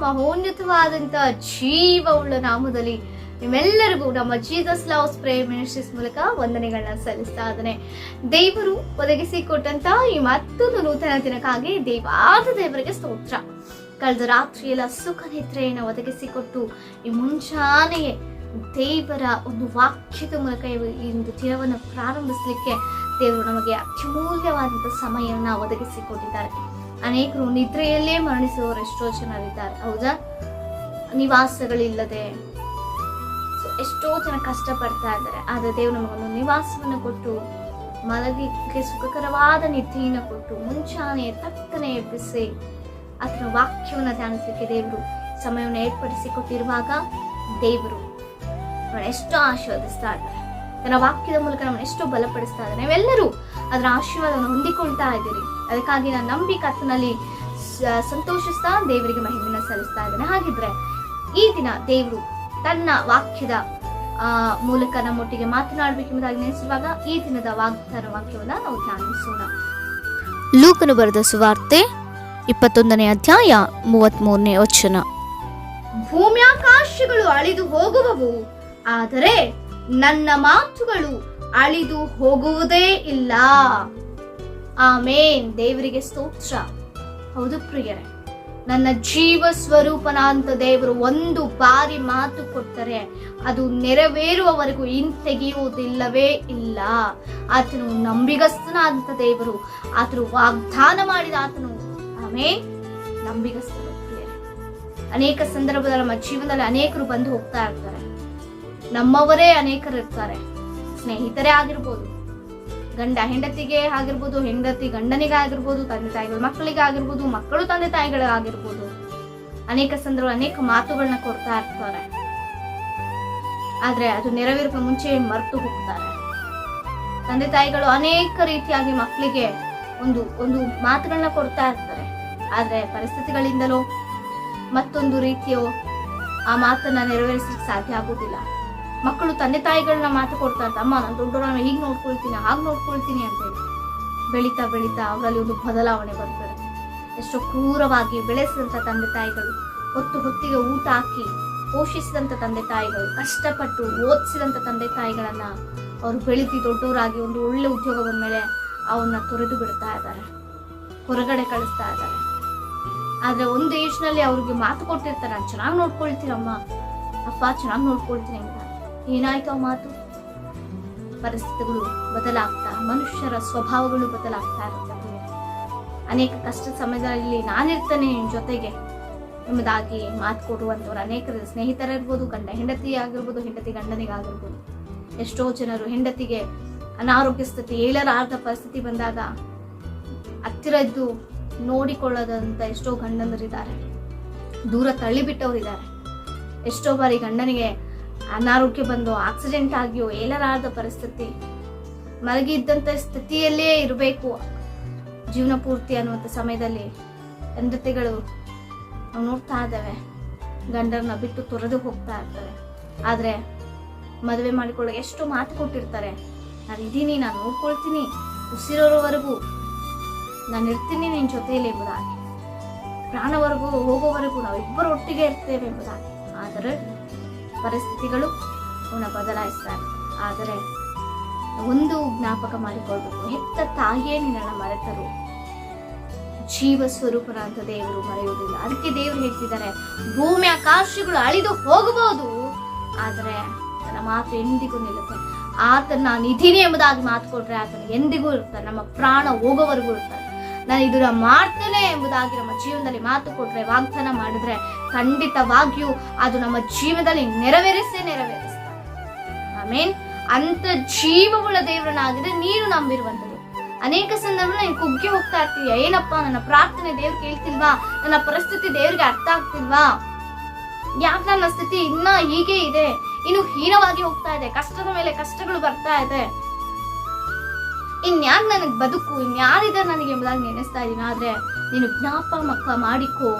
ಮಹೋನ್ನತವಾದಂತ ಜೀವವುಳ್ಳ ನಾಮದಲ್ಲಿ ನಿಮ್ಮೆಲ್ಲರಿಗೂ ನಮ್ಮ ಜೀಸಸ್ ಲವ್ಸ್ ಪ್ರೇಯರ್ ಮಿನಿಸ್ಟ್ರೀಸ್ ಮೂಲಕ ವಂದನೆಗಳನ್ನ ಸಲ್ಲಿಸ್ತಾ ಇದ್ದಾನೆ. ದೇವರು ಒದಗಿಸಿಕೊಟ್ಟಂತ ಈ ಮತ್ತೊಂದು ನೂತನ ದಿನಕ್ಕಾಗಿ ದೇವರಿಗೆ ಸ್ತೋತ್ರ. ಕಳೆದ ರಾತ್ರಿಯೆಲ್ಲ ಸುಖ ನಿದ್ರೆಯನ್ನು ಒದಗಿಸಿಕೊಟ್ಟು ಈ ಮುಂಜಾನೆಯೇ ದೇವರ ಒಂದು ವಾಕ್ಯದ ಮೂಲಕ ಈ ಒಂದು ದಿನವನ್ನು ಪ್ರಾರಂಭಿಸಲಿಕ್ಕೆ ದೇವರು ನಮಗೆ ಅತ್ಯಮೂಲ್ಯವಾದಂತಹ ಸಮಯವನ್ನು ಒದಗಿಸಿಕೊಟ್ಟಿದ್ದಾರೆ. ಅನೇಕರು ನಿದ್ರೆಯಲ್ಲೇ ಮರಣಿಸುವವರು ಎಷ್ಟೋ ಜನರಿದ್ದಾರೆ, ಹೌದಾ? ನಿವಾಸಗಳಿಲ್ಲದೆ ಎಷ್ಟೋ ಜನ ಕಷ್ಟಪಡ್ತಾ ಇದ್ದಾರೆ. ಆದ್ರೆ ದೇವರು ನಮಗೊಂದು ನಿವಾಸವನ್ನು ಕೊಟ್ಟು ಮಲಗಿಗೆ ಸುಖಕರವಾದ ನಿದ್ದೆಯನ್ನು ಕೊಟ್ಟು ಮುಂಚಾನೆ ತಕ್ಕನೆ ಎಬ್ಬಿಸಿ ಆತನ ವಾಕ್ಯವನ್ನು ಧ್ಯಾನಿಸಲಿಕ್ಕೆ ದೇವರು ಸಮಯವನ್ನು ಏರ್ಪಡಿಸಿಕೊಟ್ಟಿರುವಾಗ ದೇವರು ಎಷ್ಟು ಆಶೀರ್ವದಿಸ್ತಾ ಇದ್ದಾರೆ. ತನ್ನ ವಾಕ್ಯದ ಮೂಲಕ ನಮ್ಮನ್ನು ಎಷ್ಟು ಬಲಪಡಿಸ್ತಾ ಇದ್ದಾರೆ. ನಾವೆಲ್ಲರೂ ಅದರ ಆಶೀರ್ವಾದವನ್ನು ಹೊಂದಿಕೊಳ್ತಾ ಇದ್ದೀರಿ. ಅದಕ್ಕಾಗಿ ನಾನು ನಂಬಿ ಕರ್ತನಲ್ಲಿ ಸಂತೋಷಿಸ್ತಾ ದೇವರಿಗೆ ಮಹಿಮೆಯನ್ನು ಸಲ್ಲಿಸ್ತಾ ಇದ್ದೇನೆ. ಹಾಗಿದ್ರೆ ಈ ದಿನ ದೇವರು ತನ್ನ ವಾಕ್ಯದ ಮೂಲಕ ನಮ್ಮೊಟ್ಟಿಗೆ ಮಾತನಾಡಬೇಕೆಂಬುದಾಗಿ ನೆನೆಸುವಾಗ ಈ ದಿನದ ವಾಕ್ಯವನ್ನ ನಾವು ಧ್ಯಾನಿಸೋಣ. ಲೂಕನು ಬರೆದ ಸುವಾರ್ತೆ 21ನೇ ಅಧ್ಯಾಯ 33ನೇ ವಚನ. ಭೂಮ್ಯಾಕಾಶಗಳು ಅಳಿದು ಹೋಗುವವು, ಆದರೆ ನನ್ನ ಮಾತುಗಳು ಅಳಿದು ಹೋಗುವುದೇ ಇಲ್ಲ. ಆಮೇನ್. ದೇವರಿಗೆ ಸ್ತೋತ್ರ. ಹೌದು ಪ್ರಿಯರೇ, ನನ್ನ ಜೀವ ಸ್ವರೂಪನ ಅಂತ ದೇವರು ಒಂದು ಬಾರಿ ಮಾತು ಕೊಟ್ಟರೆ ಅದು ನೆರವೇರುವವರೆಗೂ ಹಿಂತೆಗೆಯುವುದಿಲ್ಲವೇ ಇಲ್ಲ. ಆತನು ನಂಬಿಗಸ್ತನಾದಂತ ದೇವರು, ಆತನು ವಾಗ್ದಾನ ಮಾಡಿದ ಆತನು ಆಮೇಲೆ ನಂಬಿಗಸ್ತರು. ಅನೇಕ ಸಂದರ್ಭದಲ್ಲಿ ನಮ್ಮ ಜೀವನದಲ್ಲಿ ಅನೇಕರು ಬಂದು ಹೋಗ್ತಾ ಇರ್ತಾರೆ. ನಮ್ಮವರೇ ಅನೇಕರು ಇರ್ತಾರೆ. ಸ್ನೇಹಿತರೇ ಆಗಿರ್ಬೋದು, ಗಂಡ ಹೆಂಡತಿಗೆ ಆಗಿರ್ಬೋದು, ಹೆಂಡತಿ ಗಂಡನಿಗೆ ಆಗಿರ್ಬೋದು, ತಂದೆ ತಾಯಿಗಳು ಮಕ್ಕಳಿಗೆ ಆಗಿರ್ಬೋದು, ಮಕ್ಕಳು ತಂದೆ ತಾಯಿಗಳಿಗಾಗಿರ್ಬೋದು. ಅನೇಕ ಸಂದರ್ಭ ಅನೇಕ ಮಾತುಗಳನ್ನ ಕೊಡ್ತಾ ಇರ್ತಾರೆ. ಆದ್ರೆ ಅದು ನೆರವೇರುವ ಮುಂಚೆ ಮರೆತು ಹೋಗ್ತಾರೆ. ತಂದೆ ತಾಯಿಗಳು ಅನೇಕ ರೀತಿಯಾಗಿ ಮಕ್ಕಳಿಗೆ ಒಂದು ಮಾತುಗಳನ್ನ ಕೊಡ್ತಾ ಇರ್ತಾರೆ. ಆದ್ರೆ ಪರಿಸ್ಥಿತಿಗಳಿಂದಲೋ ಮತ್ತೊಂದು ರೀತಿಯೋ ಆ ಮಾತನ್ನ ನೆರವೇರಿಸಲಿಕ್ಕೆ ಸಾಧ್ಯ ಆಗುದಿಲ್ಲ. ಮಕ್ಕಳು ತಂದೆ ತಾಯಿಗಳನ್ನ ಮಾತು ಕೊಡ್ತಾ ಇರ್ತಾರೆ, ಅಮ್ಮ ನಾನು ದೊಡ್ಡವರನ್ನ ಹೀಗೆ ನೋಡ್ಕೊಳ್ತೀನಿ, ಹಾಗೆ ನೋಡ್ಕೊಳ್ತೀನಿ ಅಂತೇಳಿ. ಬೆಳೀತಾ ಬೆಳೀತಾ ಅವರಲ್ಲಿ ಒಂದು ಬದಲಾವಣೆ ಬರ್ತದೆ. ಎಷ್ಟೋ ಕ್ರೂರವಾಗಿ ಬೆಳೆಸಿದಂತ ತಂದೆ ತಾಯಿಗಳು, ಹೊತ್ತಿಗೆ ಊಟ ಹಾಕಿ ಪೋಷಿಸಿದಂತ ತಂದೆ ತಾಯಿಗಳು, ಕಷ್ಟಪಟ್ಟು ಓದಿಸಿದಂತ ತಂದೆ ತಾಯಿಗಳನ್ನ ಅವರು ಬೆಳೀತಿ ದೊಡ್ಡವರಾಗಿ ಒಂದು ಒಳ್ಳೆ ಉದ್ಯೋಗ ಬಂದ ಮೇಲೆ ಅವನ್ನ ತೊರೆದು ಬಿಡ್ತಾ ಇದ್ದಾರೆ, ಹೊರಗಡೆ ಕಳಿಸ್ತಾ ಇದ್ದಾರೆ. ಆದ್ರೆ ಒಂದು ಏಜ್ನಲ್ಲಿ ಅವ್ರಿಗೆ ಮಾತು ಕೊಟ್ಟಿರ್ತಾರೆ, ನಾನು ಚೆನ್ನಾಗಿ ನೋಡ್ಕೊಳ್ತೀನಮ್ಮ, ಅಪ್ಪ ಚೆನ್ನಾಗಿ ನೋಡ್ಕೊಳ್ತೀನಿ ಅಂತ. ಏನಾಯ್ತು ಆ ಮಾತು? ಪರಿಸ್ಥಿತಿಗಳು ಬದಲಾಗ್ತಾ, ಮನುಷ್ಯರ ಸ್ವಭಾವಗಳು ಬದಲಾಗ್ತಾ ಇರ್ತವೆ. ಅನೇಕ ಕಷ್ಟ ಸಮಯದಲ್ಲಿ ನಾನಿರ್ತೇನೆ ನಿಮ್ ಜೊತೆಗೆ ಎಂಬುದಾಗಿ ಮಾತು ಕೊಡುವಂತವ್ರು ಅನೇಕರು, ಸ್ನೇಹಿತರಿರ್ಬೋದು, ಗಂಡ ಹೆಂಡತಿ ಆಗಿರ್ಬೋದು, ಹೆಂಡತಿ ಗಂಡನಿಗಾಗಿರ್ಬೋದು. ಎಷ್ಟೋ ಜನರು ಹೆಂಡತಿಗೆ ಅನಾರೋಗ್ಯ ಸ್ಥಿತಿ, ಏಳಲಾರದ ಪರಿಸ್ಥಿತಿ ಬಂದಾಗ ಹತ್ತಿರ ಇದ್ದು ನೋಡಿಕೊಳ್ಳದಂತ ಎಷ್ಟೋ ಗಂಡಂದರಿದ್ದಾರೆ, ದೂರ ತಳ್ಳಿಬಿಟ್ಟವರಿದ್ದಾರೆ. ಎಷ್ಟೋ ಬಾರಿ ಗಂಡನಿಗೆ ಅನಾರೋಗ್ಯ ಬಂದು ಆಕ್ಸಿಡೆಂಟ್ ಆಗಿಯೋ ಏಳಲಾರದ ಪರಿಸ್ಥಿತಿ, ಮಲಗಿದ್ದಂತ ಸ್ಥಿತಿಯಲ್ಲೇ ಇರಬೇಕು ಜೀವನ ಪೂರ್ತಿ ಅನ್ನುವಂಥ ಸಮಯದಲ್ಲಿ ಹೆಂಡತಿಗಳು ನಾವು ನೋಡ್ತಾ ಇದ್ದೇವೆ, ಗಂಡರನ್ನ ಬಿಟ್ಟು ತೊರೆದು ಹೋಗ್ತಾ ಇರ್ತವೆ. ಆದ್ರೆ ಮದುವೆ ಮಾಡಿಕೊಳ್ಳೋಕೆ ಎಷ್ಟು ಮಾತು ಕೊಟ್ಟಿರ್ತಾರೆ, ನಾನು ಇದೀನಿ, ನಾನು ನೋಡ್ಕೊಳ್ತೀನಿ, ಉಸಿರೋವರೆಗೂ ನಾನು ಇರ್ತೀನಿ ನಿನ್ ಜೊತೆಯಲ್ಲಿ ಎಂಬುದಾಗಿ, ಪ್ರಾಣವರೆಗೂ ಹೋಗೋವರೆಗೂ ನಾವು ಇಬ್ಬರು ಒಟ್ಟಿಗೆ ಇರ್ತೇವೆ ಎಂಬುದಾಗಿ. ಆದರೆ ಪರಿಸ್ಥಿತಿಗಳು ಅವನ್ನ ಬದಲಾಯಿಸ್ತಾರೆ. ಆದರೆ ಒಂದು ಜ್ಞಾಪಕ ಮಾಡಿಕೊಳ್ಬೇಕು, ಹೆತ್ತ ತಾಯಿಯೇ ನಿನ್ನನ್ನು ಮರೆತರು, ಜೀವ ಸ್ವರೂಪನ ಅಂತ ದೇವರು ಮರೆಯುವುದಿಲ್ಲ. ಅದಕ್ಕೆ ದೇವರು ಹೇಳ್ತಿದ್ದಾರೆ, ಭೂಮಿ ಆಕಾಶಗಳು ಅಳಿದು ಹೋಗಬಹುದು, ಆದರೆ ನನ್ನ ಮಾತು ಎಂದಿಗೂ ನಿಲ್ಲುತ್ತೆ. ಆತನ ನಾನು ಇದ್ದೀನಿ ಎಂಬುದಾಗಿ ಮಾತು ಕೊಟ್ರೆ ಆತನ ಎಂದಿಗೂ ಇರ್ತಾರೆ, ನಮ್ಮ ಪ್ರಾಣ ಹೋಗೋವರೆಗೂ ಇರ್ತಾರೆ. ನಾನು ಇದನ್ನ ಮಾಡ್ತೇನೆ ಎಂಬುದಾಗಿ ನಮ್ಮ ಜೀವನದಲ್ಲಿ ಮಾತು ಕೊಟ್ರೆ, ವಾಗ್ದಾನ ಮಾಡಿದ್ರೆ ಖಂಡಿತವಾಗಿಯೂ ಅದು ನಮ್ಮ ಜೀವನದಲ್ಲಿ ನೆರವೇರಿಸ್ತಾರೆ. ಆಮೇನ್. ಅಂತ ಜೀವವುಳ್ಳ ದೇವರನ್ನಾಗಿದೆ ನೀನು ನಂಬಿರುವಂಥದ್ದು. ಅನೇಕ ಸಂದರ್ಭ ನೀನು ಕುಗ್ಗಿ ಹೋಗ್ತಾ ಇರ್ತೀಯ, ಏನಪ್ಪಾ ನನ್ನ ಪ್ರಾರ್ಥನೆ ದೇವ್ರು ಕೇಳ್ತಿಲ್ವಾ, ನನ್ನ ಪರಿಸ್ಥಿತಿ ದೇವ್ರಿಗೆ ಅರ್ಥ ಆಗ್ತಿಲ್ವಾ, ಯಾಕೆ ನನ್ನ ಸ್ಥಿತಿ ಇನ್ನ ಹೀಗೆ ಇದೆ, ಇನ್ನು ಹೀನವಾಗಿ ಹೋಗ್ತಾ ಇದೆ, ಕಷ್ಟದ ಮೇಲೆ ಕಷ್ಟಗಳು ಬರ್ತಾ ಇದೆ, ಇನ್ಯಾಕ್ ನನಗ್ ಬದುಕು, ಇನ್ಯಾರಿದೆ ನನಗೆ ಎಂಬುದಾಗಿ ನೆನೆಸ್ತಾ ಇದ್ದೀನಿ. ಆದ್ರೆ ನೀನು ಜ್ಞಾಪಕ ಮಾಡಿಕೋ,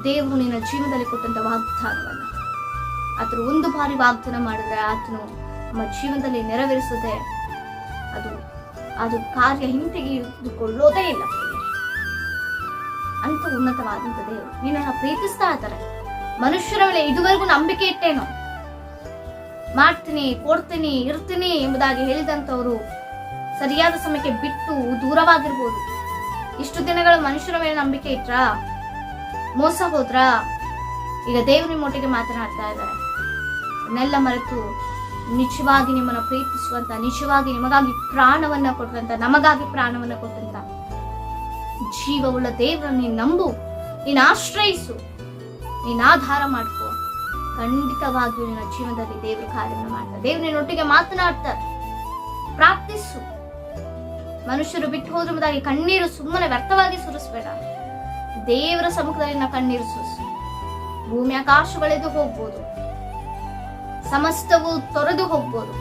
ದೇವರು ನಿನ್ನ ಜೀವನದಲ್ಲಿ ಕೊಟ್ಟಂತ ವಾಗ್ದಾನವನ್ನ. ಆತನು ಒಂದು ಬಾರಿ ವಾಗ್ದಾನ ಮಾಡಿದ್ರೆ ಆತನು ನಮ್ಮ ಜೀವನದಲ್ಲಿ ನೆರವೇರಿಸದೆ ಅದು ಕಾರ್ಯ ಹಿಂತೆಗೆದುಕೊಳ್ಳೋದೇ ಇಲ್ಲ. ಅಂತ ಉನ್ನತವಾದಂತ ದೇವರು. ನಿನ್ನನ್ನು ಪ್ರೀತಿಸ್ತಾ ಇದ್ದಾರೆ. ಮನುಷ್ಯರ ಮೇಲೆ ಇದುವರೆಗೂ ನಂಬಿಕೆ ಇಟ್ಟೇನೋ, ಮಾಡ್ತೀನಿ, ಕೊಡ್ತೀನಿ, ಇರ್ತೀನಿ ಎಂಬುದಾಗಿ ಹೇಳಿದಂತವರು ಸರಿಯಾದ ಸಮಯಕ್ಕೆ ಬಿಟ್ಟು ದೂರವಾಗಿರ್ಬೋದು. ಇಷ್ಟು ದಿನಗಳು ಮನುಷ್ಯರ ಮೇಲೆ ನಂಬಿಕೆ ಇಟ್ರಾ, ಮೋಸ ಹೋದ್ರಾ? ಈಗ ದೇವರು ನಿಮ್ಮೊಟ್ಟಿಗೆ ಮಾತನಾಡ್ತಾ ಇದ್ದಾರೆ. ಅದನ್ನೆಲ್ಲ ಮರೆತು ನಿಜವಾಗಿ ನಿಮ್ಮನ್ನು ಪ್ರೀತಿಸುವಂತ, ನಿಜವಾಗಿ ನಿಮಗಾಗಿ ಪ್ರಾಣವನ್ನ ಕೊಟ್ಟಂತ, ನಮಗಾಗಿ ಪ್ರಾಣವನ್ನ ಕೊಟ್ಟಂತ ಜೀವವುಳ್ಳ ದೇವರನ್ನು ನೀನು ನಂಬು, ನೀನು ಆಶ್ರಯಿಸು, ನೀನು ಆಧಾರ ಮಾಡ್ಕೋ. ಖಂಡಿತವಾಗಿಯೂ ನಿನ್ನ ಜೀವನದಲ್ಲಿ ದೇವರು ಕಾರ್ಯವನ್ನು ಮಾಡ್ತಾರೆ. ದೇವರು ನಿನ್ನೊಟ್ಟಿಗೆ ಮಾತನಾಡ್ತಾರೆ. ಪ್ರಾರ್ಥಿಸು. ಮನುಷ್ಯರು ಬಿಟ್ಟು ಹೋದ್ರ ಎಂಬುದಾಗಿ ಕಣ್ಣೀರು ಸುಮ್ಮನೆ ವ್ಯರ್ಥವಾಗಿ ಸುರಿಸ್ಬೇಡ. ದೇವರ ಸಮ್ಮುಖದಲ್ಲಿ ನಿನ್ನ ಕಣ್ಣೀರು ಸುರಿಸು. ಭೂಮಿ ಆಕಾಶಗಳೆದು ಹೋಗ್ಬೋದು, ಸಮಸ್ತವು ತೊರೆದು ಹೋಗ್ಬೋದು,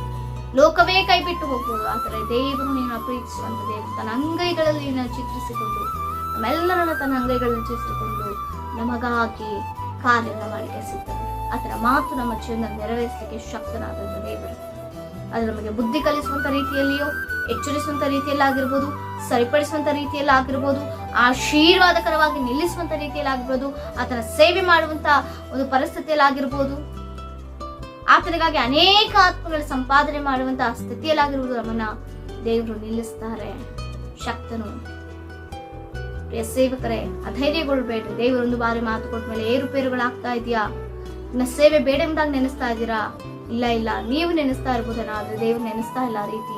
ಲೋಕವೇ ಕೈ ಬಿಟ್ಟು ಹೋಗ್ಬೋದು. ಆದರೆ ದೇವರು ನಿನ್ನ ಪ್ರೀತಿಸುವಂತ ದೇವರು ತನ್ನ ಅಂಗೈಗಳಲ್ಲಿ ಚಿತ್ರಿಸಿಕೊಂಡು, ನಮ್ಮೆಲ್ಲರನ್ನ ತನ್ನ ಅಂಗೈಗಳಲ್ಲಿ ಚಿತ್ರಿಸಿಕೊಂಡು ನಮಗಾಗಿ ಕಾರ್ಯನ ಮಾಡಲಿಕ್ಕೆ ಸಿಗ್ತದೆ. ಅದರ ಮಾತು ನಮ್ಮ ಜೀವನ ನೆರವೇರಿಸಲಿಕ್ಕೆ ಶಕ್ತನಾದಂತ ದೇವರು. ಅದು ನಮಗೆ ಬುದ್ಧಿ ಕಲಿಸುವಂತ ರೀತಿಯಲ್ಲಿಯೋ, ಎಚ್ಚರಿಸುವಂತ ರೀತಿಯಲ್ಲಿ ಆಗಿರ್ಬೋದು, ಸರಿಪಡಿಸುವಂತ ರೀತಿಯಲ್ಲಿ ಆಗಿರ್ಬೋದು, ಆಶೀರ್ವಾದಕರವಾಗಿ ನಿಲ್ಲಿಸುವಂತ ರೀತಿಯಲ್ಲಿ ಆಗಿರ್ಬೋದು, ಆತನ ಸೇವೆ ಮಾಡುವಂತ ಒಂದು ಪರಿಸ್ಥಿತಿಯಲ್ಲಿ ಆಗಿರ್ಬೋದು, ಆತನಿಗಾಗಿ ಅನೇಕ ಆತ್ಮಗಳ ಸಂಪಾದನೆ ಮಾಡುವಂತಹ ಸ್ಥಿತಿಯಲ್ಲಾಗಿರುವುದು ನಮ್ಮನ್ನ ದೇವರು ನಿಲ್ಲಿಸ್ತಾರೆ. ಶಕ್ತನು. ಪ್ರಿಯ ಸೇವಕರೇ, ಅಧೈರ್ಯಗೊಳ್ಬೇಡ್ರಿ. ದೇವರೊಂದು ಬಾರಿ ಮಾತು ಕೊಟ್ಟ ಮೇಲೆ ಏರುಪೇರುಗಳಾಗ್ತಾ ಇದೆಯಾ? ಇನ್ನ ಸೇವೆ ಬೇಡ ಎಂದಾಗ ನೆನೆಸ್ತಾ ಇದ್ದೀರಾ? ಇಲ್ಲ, ನೀವು ನೆನೆಸ್ತಾ ಇರ್ಬೋದನ, ಆದ್ರೆ ದೇವ್ರು ನೆನೆಸ್ತಾ ಇಲ್ಲ. ಆ ರೀತಿ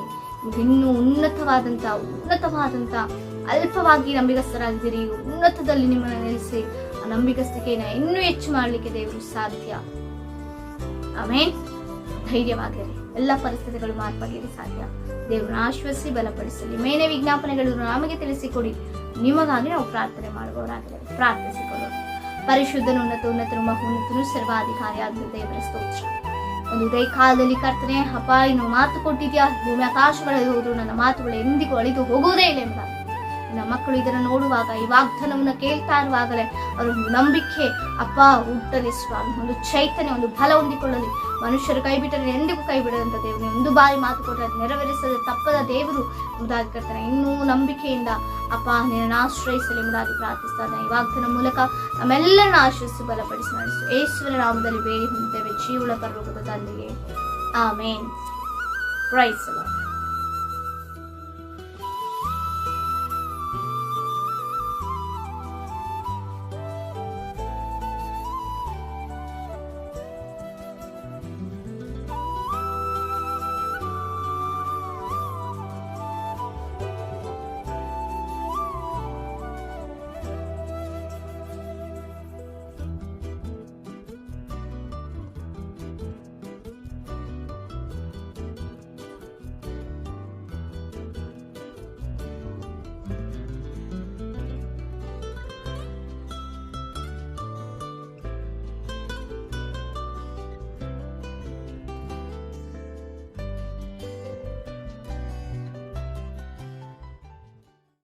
ಇನ್ನೂ ಉನ್ನತವಾದಂತ ಅಲ್ಪವಾಗಿ ನಂಬಿಗಸ್ತರಾಗಿದ್ದೀರಿ. ಉನ್ನತದಲ್ಲಿ ನಿಮ್ಮನ್ನ ನೆಲೆಸಿ ಆ ನಂಬಿಗಸ್ತಿಕೆಯನ್ನ ಇನ್ನೂ ಹೆಚ್ಚು ಮಾಡ್ಲಿಕ್ಕೆ ದೇವರು ಸಾಧ್ಯ. ಆಮೇನ್. ಧೈರ್ಯವಾಗಿರಿ. ಎಲ್ಲ ಪರಿಸ್ಥಿತಿಗಳು ಮಾರ್ಪಾಗಿರಿ ಸಾಧ್ಯ. ದೇವರನ್ನ ಆಶ್ವಸಿಸಿ ಬಲಪಡಿಸಲಿ. ಮೇನೆ ವಿಜ್ಞಾಪನೆಗಳು ನಮಗೆ ತಿಳಿಸಿಕೊಡಿ. ನಿಮಗಾಗಿ ನಾವು ಪ್ರಾರ್ಥನೆ ಮಾಡುವವರಾಗಿದ್ದೇವೆ. ಪ್ರಾರ್ಥಿಸಿಕೊಳ್ಳೋಣ. ಪರಿಶುದ್ಧನು, ಉನ್ನತನು, ಮಹೋನ್ನತನು, ಸರ್ವಾಧಿಕಾರಿಯಾದ ದೇವರ ಸ್ತೋತ್ರ. ಒಂದು ಉದಯ ಕಾಲದಲ್ಲಿ ಕರ್ತನೆ, ಅಪ್ಪ, ಇನ್ನು ಮಾತು ಕೊಟ್ಟಿದ್ಯಾ, ಭೂಮಿ ಆಕಾಶಗಳಲ್ಲಿ ಹೋದ್ರು ನನ್ನ ಮಾತುಗಳು ಎಂದಿಗೂ ಅಳಿದು ಹೋಗುವುದೇ ಇಲ್ಲ ಎಂಬ ನನ್ನ ಮಕ್ಕಳು ಇದನ್ನು ನೋಡುವಾಗ, ಈ ವಾಗ್ದಾನವನ್ನ ಕೇಳ್ತಾ ಇರುವಾಗಲೇ ಅವರ ನಂಬಿಕೆ ಅಪ್ಪ ಹುಟ್ಟಲಿಸುವ ಒಂದು ಚೈತನ್ಯ, ಒಂದು ಬಲ ಹೊಂದಿಕೊಳ್ಳಲಿ. ಮನುಷ್ಯರು ಕೈ ಬಿಟ್ಟರೆ ಎಂದಿಗೂ ಕೈ ಬಿಡದಂತ ದೇವರು, ಒಂದು ಬಾರಿ ಮಾತು ಕೊಟ್ಟರೆ ನೆರವೇರಿಸದೆ ತಪ್ಪದ ದೇವರು ಎಂಬುದಾಗಿ ಕರ್ತನೆ, ಇನ್ನೂ ನಂಬಿಕೆಯಿಂದ ಅಪ್ಪ ನಿನ್ನನ್ನು ಆಶ್ರಯಿಸಲಿ ಎಂಬುದಾಗಿ ಪ್ರಾರ್ಥಿಸ್ತಾನೆ. ಈ ವಾಗ್ದಾನ ಮೂಲಕ ನಮ್ಮೆಲ್ಲರನ್ನ ಆಶ್ರಯಿಸಿ ಬಲಪಡಿಸಿ ನಡೆಸು. ಯೇಸುವಿನ ನಾಮದಲ್ಲಿ ಬೇಡಿ ಹೊಂದುತ್ತೇವೆ, ಜೀವಳ ಪರಲೋಕದ ತಂದೆಯೇ. ಆಮೇನ್. Praise the lord.